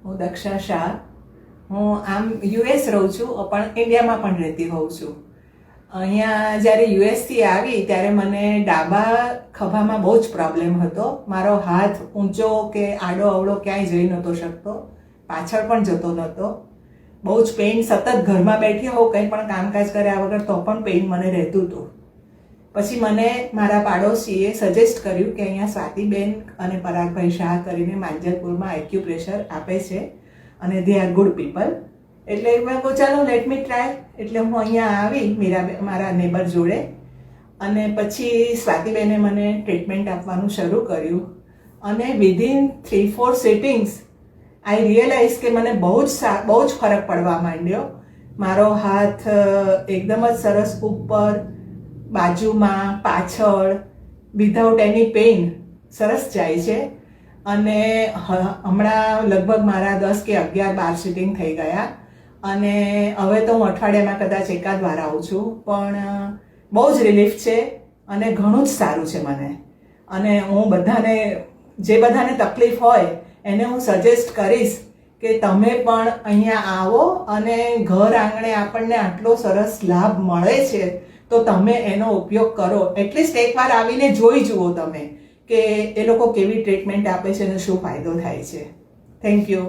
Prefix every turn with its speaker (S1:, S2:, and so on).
S1: હું દક્ષા શાહ. હું આમ યુએસ રહું છું પણ ઇન્ડિયામાં પણ રહેતી હોઉં છું. અહીંયા જ્યારે યુએસથી આવી ત્યારે મને ડાબા ખભામાં બહુ જ પ્રોબ્લેમ હતો. મારો હાથ ઊંચો કે આડો અવળો ક્યાંય જઈ નહોતો શકતો, પાછળ પણ જતો નહોતો. બહુ જ પેઇન, સતત ઘરમાં બેઠી હોઉં કંઈ પણ કામકાજ કર્યા વગર તો પણ પેઇન મને રહેતું હતું. પછી મને મારા પાડોશીએ સજેસ્ટ કર્યું કે અહીંયા સ્વાતિબેન અને પરાગભાઈ શાહ કરીને માંજલપુરમાં એક્યુપ્રેશર આપે છે અને દે આર ગુડ પીપલ. એટલે મેં કહું ચાલો લેટ મી ટ્રાય. એટલે હું અહીંયા આવી મારા નેબર જોડે, અને પછી સ્વાતિબેને મને ટ્રીટમેન્ટ આપવાનું શરૂ કર્યું. અને વિધિન 3-4 સિટિંગ્સ આઈ રિયલાઇઝ કે મને બહુ જ ફરક પડવા માંડ્યો. મારો હાથ એકદમ જ સરસ ઉપર, બાજુમાં, પાછળ, વિધાઉટ એની પેઇન સરસ જાય છે. અને હમણાં લગભગ મારા 10 કે 11-12 સિટિંગ થઈ ગયા. અને હવે તો હું અઠવાડિયામાં કદાચ એકાદ વાર આવું છું, પણ બહુ જ રિલીફ છે અને ઘણું જ સારું છે મને. અને હું જે બધાને તકલીફ હોય એને હું સજેસ્ટ કરીશ કે તમે પણ અહીંયા આવો, અને ઘર આંગણે આપણને આટલો સરસ લાભ મળે છે તો તમે એનો ઉપયોગ કરો. એટલીસ્ટ એકવાર આવીને જોઈ જુઓ તમે કે એ લોકો કેવી ટ્રીટમેન્ટ આપે છે અને શું ફાયદો થાય છે. Thank you.